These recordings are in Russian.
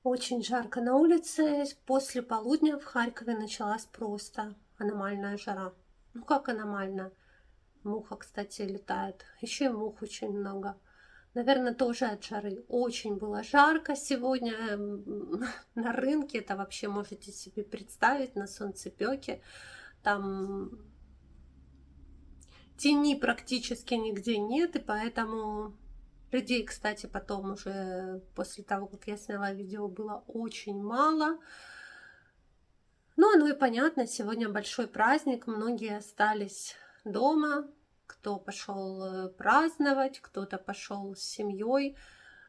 Очень жарко на улице. После полудня в Харькове началась просто аномальная жара. Ну как аномально? Муха, кстати, летает. Еще и мух очень много. Наверное, тоже от жары. Очень было жарко сегодня на рынке. Это вообще можете себе представить на солнцепёке. Там тени практически нигде нет, и поэтому людей, кстати, потом уже после того, как я сняла видео, было очень мало. Ну, оно и понятно, сегодня большой праздник, многие остались дома, кто пошел праздновать, кто-то пошел с семьей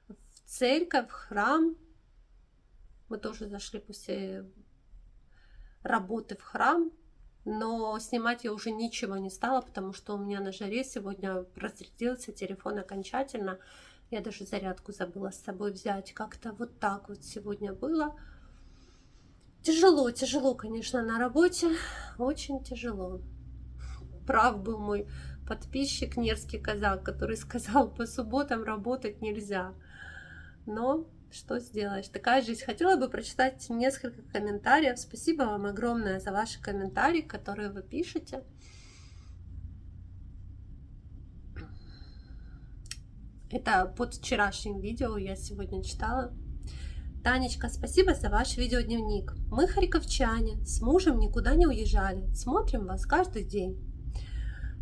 в церковь, в храм. Мы тоже зашли после работы в храм, но снимать я уже ничего не стала, потому что у меня на жаре сегодня разрядился телефон окончательно. Я даже зарядку забыла с собой взять. Как-то вот так вот сегодня было. Тяжело, тяжело, конечно, на работе. Очень тяжело. Прав был мой подписчик Нерский казак, который сказал, по субботам работать нельзя. Но что сделаешь, такая жизнь. Хотела бы прочитать несколько комментариев. Спасибо вам огромное за ваши комментарии, которые вы пишете. Это под вчерашним видео я сегодня читала. Танечка, спасибо за ваш видеодневник. Мы харьковчане, с мужем никуда не уезжали. Смотрим вас каждый день.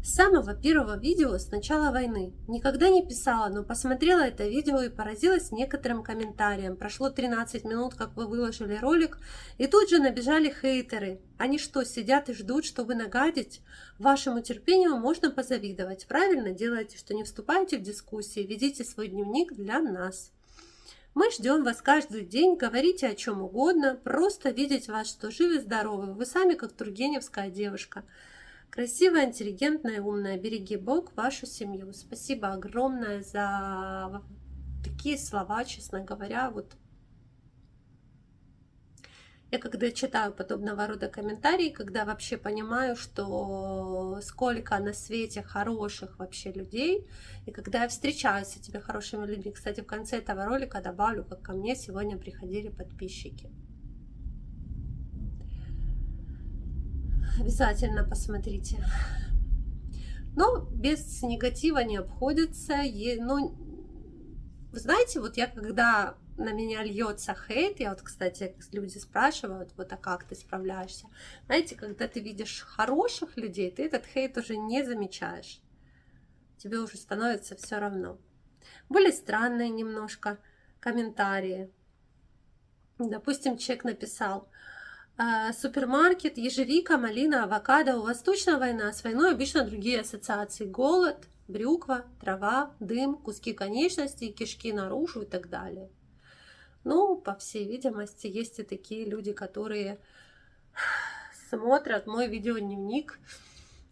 С самого первого видео с начала войны. Никогда не писала, но посмотрела это видео и поразилась некоторым комментариям. Прошло 13 минут, как вы выложили ролик, и тут же набежали хейтеры. Они что, сидят и ждут, чтобы нагадить? Вашему терпению можно позавидовать. Правильно делаете, что не вступаете в дискуссии, ведите свой дневник для нас. Мы ждем вас каждый день, говорите о чем угодно, просто видеть вас, что живы-здоровы. Вы сами как тургеневская девушка. Красивая, интеллигентная, умная. Береги Бог вашу семью. Спасибо огромное за такие слова, честно говоря. Вот я когда читаю подобного рода комментарии, когда вообще понимаю, что сколько на свете хороших вообще людей, и когда я встречаюсь с этими хорошими людьми, кстати, в конце этого ролика добавлю, как ко мне сегодня приходили подписчики. Обязательно посмотрите. Но без негатива не обходится. Но вы знаете, вот я когда на меня льется хейт, я вот, кстати, люди спрашивают, вот, а как ты справляешься? Знаете, когда ты видишь хороших людей, ты этот хейт уже не замечаешь. Тебе уже становится все равно. Были странные немножко комментарии. Допустим, человек написал: супермаркет, ежевика, малина, авокадо. У вас точно война? С войной обычно другие ассоциации. Голод, брюква, трава, дым, куски конечностей, кишки наружу и так далее. Ну, по всей видимости, есть и такие люди, которые смотрят мой видеодневник.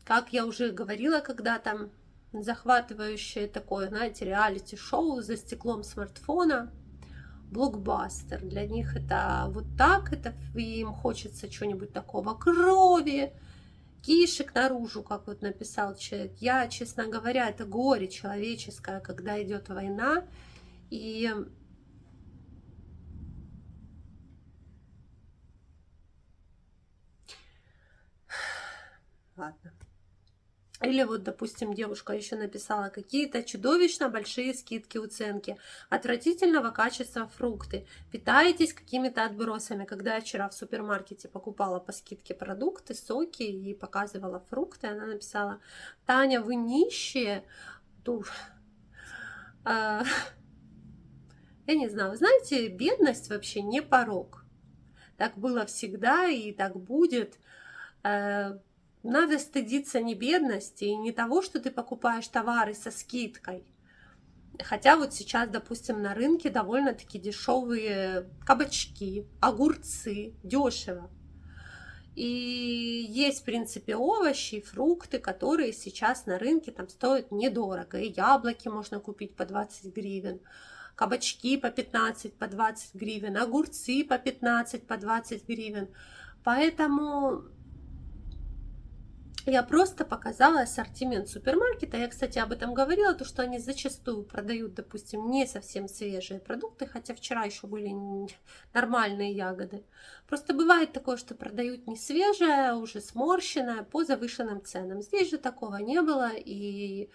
Как я уже говорила когда-то, захватывающее такое, знаете, реалити-шоу за стеклом смартфона. Блокбастер. Для них это вот так, это им хочется чего-нибудь такого, крови, кишек наружу, как вот написал человек. Я, честно говоря, это горе человеческое, когда идет война, и ладно. Или вот, допустим, девушка еще написала: какие-то чудовищно большие скидки, уценки, отвратительного качества фрукты, питаетесь какими-то отбросами. Когда я вчера в супермаркете покупала по скидке продукты, соки и показывала фрукты, она написала: Таня, вы нищие. А, я не знаю, знаете, бедность вообще не порок. Так было всегда и так будет. Надо стыдиться не бедности и не того, что ты покупаешь товары со скидкой. Хотя вот сейчас, допустим, на рынке довольно-таки дешевые кабачки, огурцы, дешево. И есть, в принципе, овощи, фрукты, которые сейчас на рынке там стоят недорого. И яблоки можно купить по 20 гривен, кабачки по 15, по 20 гривен, огурцы по 15, по 20 гривен. Поэтому Я просто показала ассортимент супермаркета. Я, кстати, об этом говорила, то, что они зачастую продают, допустим, не совсем свежие продукты, хотя вчера еще были нормальные ягоды. Просто бывает такое, что продают не свежее, уже сморщенное по завышенным ценам. Здесь же такого не было, и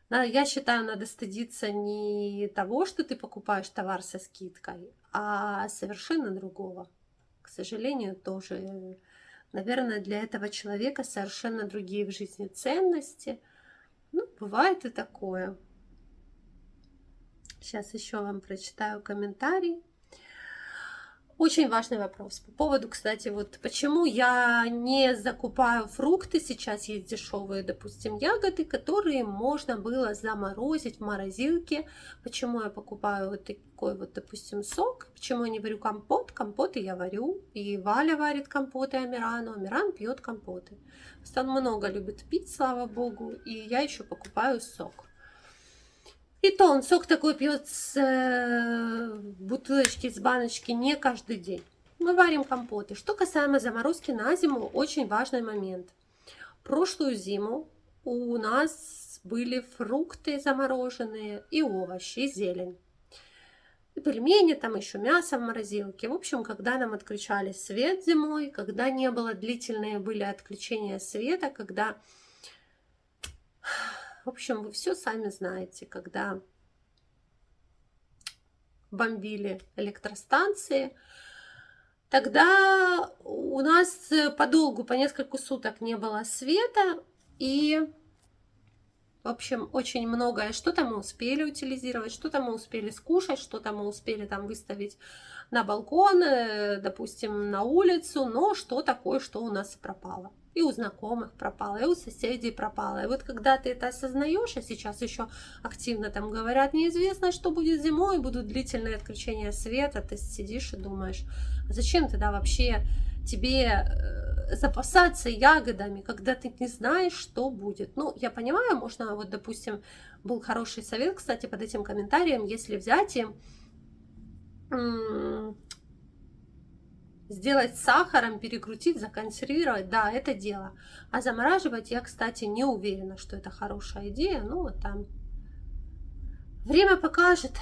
я считаю, надо стыдиться не того, что ты покупаешь товар со скидкой, а совершенно другого. К сожалению, тоже, наверное, для этого человека совершенно другие в жизни ценности. Ну, бывает и такое. Сейчас еще вам прочитаю комментарий. Очень важный вопрос по поводу, кстати, вот почему я не закупаю фрукты. Сейчас есть дешевые, допустим, ягоды, которые можно было заморозить в морозилке. Почему я покупаю вот такой вот, допустим, сок? Почему я не варю компот? Компоты я варю, и Валя варит компоты Амирану, Амиран пьет компоты. Он много любит пить, слава богу, и я еще покупаю сок. И то он сок такой пьет с бутылочки, с баночки не каждый день. Мы варим компоты. Что касаемо заморозки на зиму, очень важный момент. Прошлую зиму у нас были фрукты замороженные и овощи, и зелень. И пельмени, там еще мясо в морозилке. В общем, когда нам отключали свет зимой, когда не было длительные были отключения света, когда... В общем, вы все сами знаете, когда бомбили электростанции, тогда у нас подолгу, по несколько суток не было света, и, в общем, очень многое, что-то мы успели утилизировать, что-то мы успели скушать, что-то мы успели там выставить на балкон, допустим, на улицу, но что-то кое-что у нас пропало. И у знакомых пропало, и у соседей пропало. И вот когда ты это осознаешь, а сейчас еще активно там говорят, неизвестно, что будет зимой, будут длительные отключения света, ты сидишь и думаешь, а зачем тогда вообще тебе запасаться ягодами, когда ты не знаешь, что будет? Ну, я понимаю, можно, вот, допустим, был хороший совет, кстати, под этим комментарием, если взять и сделать с сахаром, перекрутить, законсервировать, да, это дело. А замораживать я, кстати, не уверена, что это хорошая идея. Ну, вот там время покажет.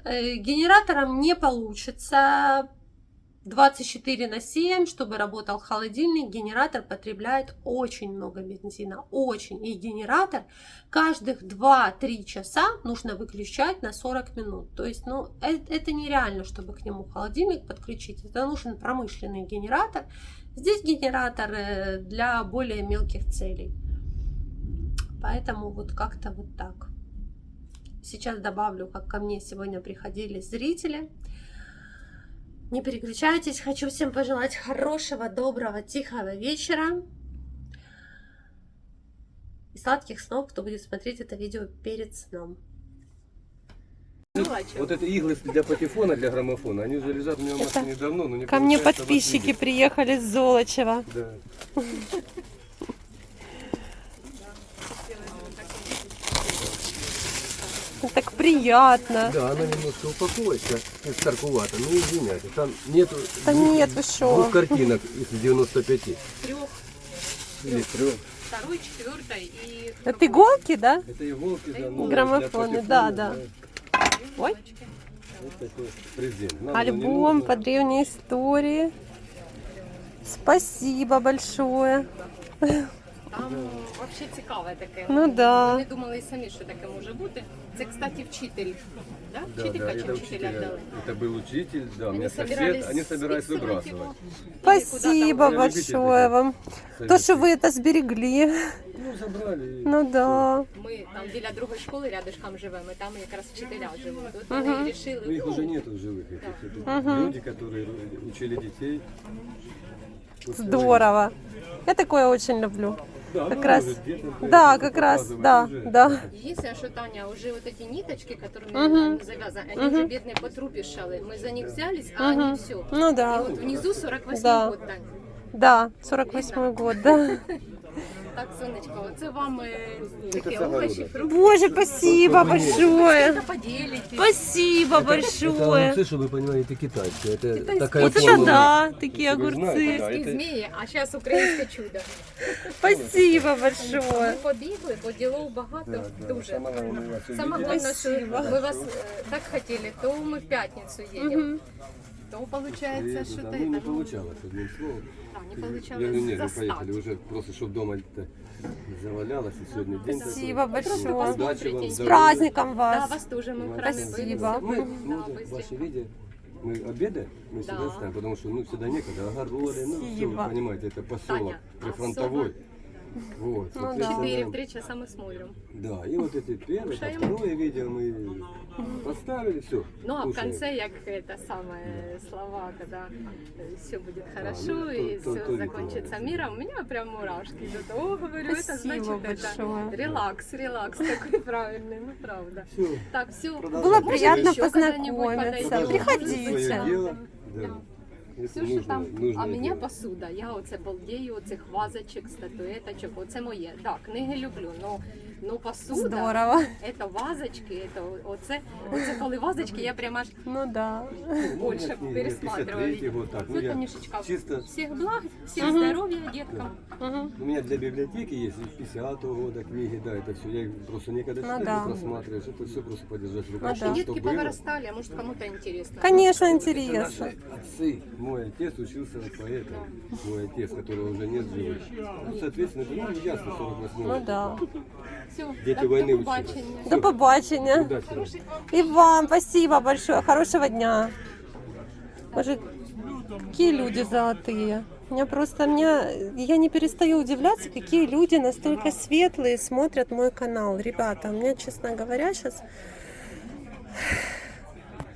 Генератором не получится 24/7, чтобы работал холодильник. Генератор потребляет очень много бензина, очень. И генератор каждых 2-3 часа нужно выключать на 40 минут. То есть, ну, это нереально, чтобы к нему холодильник подключить. Это нужен промышленный генератор. Здесь генератор для более мелких целей. Поэтому вот как-то вот так. Сейчас добавлю, как ко мне сегодня приходили зрители. Не переключайтесь, хочу всем пожелать хорошего, доброго, тихого вечера и сладких снов, кто будет смотреть это видео перед сном. Вот это иглы для патефона, для граммофона, они уже лежат у меня в машине давно, но не ко мне получается подписчики вас приехали с Золочева. видеть. Да. Так приятно. Да, она немножко упаковочка, старковата, ну извиняйте, там нету Да нет, вы шо? двух картинок из 95. Трех, Или трех. второй, четвертой и... Это иголки, да? Это иголки, да, ну, Граммофоны, для патефона, да. Ой. Вот такой презент. Нам Альбом не по древней истории. Спасибо большое. Там взагалі цікаве таке. Ну да. Вони думали і самі, що таке може бути. Це, кстати, вчитель. Да? Да, Вчителька да, чи это вчителя учитель, віддали? это был учитель, да, у меня сосед, собирались они собирались списывать выбрасывать. его. Спасибо Я большое любитель вам. То, что вы это сберегли. Ну, забрали. и Ну да. Ми там біля другої школи рядышком живемо, і там якраз вчителя живуть. От Мгм. вони вирішили, Ну, их уже нету в живых. Это люди, которые учили детей. Здорово. Я такое очень люблю. Да, Как ну, раз. может, детям Да, это как раз, показывать да, уже. да. Единственное, что, Таня, уже вот эти ниточки, которыми Мгм. они завязаны, они уже бедные потрупишали. Мы за них взялись, а они все. Ну И да. вот внизу 48 Да. год, Таня. Да, 48-й год, да. Так, сонечко, це вам такі це овочі, огорода. фрукти. Боже, спасибо большое. Та поділитесь. Спасибо Это большое. огурцы, чтобы вы понимаете, китайские. Это Китайские. такая Вот это форма. да, такие Вы знаете, огурцы. да, Ті это- змії, а зараз українське чудо. Спасибо Ми большое. побігли, бо ділов багато, Да, да. дуже. Самое главное, вас Саме увидеть. головне, що Спасибо. ми вас так хотіли, то ми в п'ятницю їдемо. Мгм. То виходить, що Приеду, це да. та Ну, не это, получалось, одним словом. не Я говорю, получалось нет, мы застати. поехали уже, просто чтобы дома это завалялось, и сегодня день Спасибо такой. большое. Удачи вам, С здоровья. праздником Да, вас. вас теж ми в храмі були. Спасибо. Мы, Да, вот быстренько. ваши видео, мы обедаем, мы всегда Да. ставим, потому что ну, всегда некогда, огороды, ну, все, Спасибо. вы понимаете, это поселок Таня, прифронтовой. Вот, Ну соответственно, 4-3 часа ми смотрим. да, и вот эти первые, Кушаем. второе видео мы поставили, все. Ну а в конце, як это самое слова, когда все будет хорошо ну, и то все видно, закончится да. миром, у меня прям мурашки идут. О, говорю, это Спасибо значит большое. это релакс, релакс такой правильный, ну правда. Все. Так, все. Было приятно познакомиться. Свое Приходите. дело, да. Если Все, що нужно, там, нужно а мене делать. посуда. Я оце балдею, оцих вазочок, статуеточок, оце моє. Так, книги люблю, но посуда, Здорово. це вазочки, оце коли вазочки, я прямо аж Ну да. Ну, більше нет, нет, пересматриваю. 53-й год, так, ну, Все, я Танюшечка, чисто, всіх благ, всіх здоров'я деткам. Мгм. у меня для библиотеки есть из 50-го года книги, да, это все, я их просто некогда Ну читать, да. не просматриваешь, это все просто подержать в руках, Ну да. что Детки было. повырастали, а может кому-то интересно. Конечно, Это интересно. наши отцы. Мой отец учился у поэта, мой отец, которого уже нет в живых. Ну, соответственно, это ну, ясно, 48 Ну да. Все, Дети войны до учились. побачення. До побачення. Удачи вам. И вам спасибо большое. Хорошего дня. Боже, какие люди золотые. Я не перестаю удивляться, какие люди настолько светлые смотрят мой канал. Ребята, у меня, честно говоря, сейчас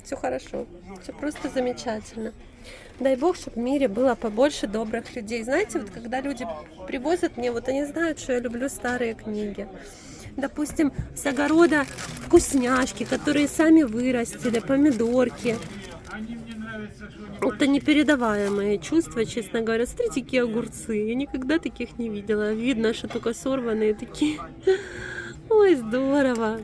все хорошо. Все просто замечательно. Дай Бог, чтобы в мире было побольше добрых людей. Знаете, вот когда люди привозят мне, вот они знают, что я люблю старые книги. Допустим, с огорода вкусняшки, которые сами вырастили, помидорки. Это непередаваемые чувства, честно говоря. Смотрите, какие огурцы. Я никогда таких не видела. Видно, что только сорванные такие. Ой, здорово.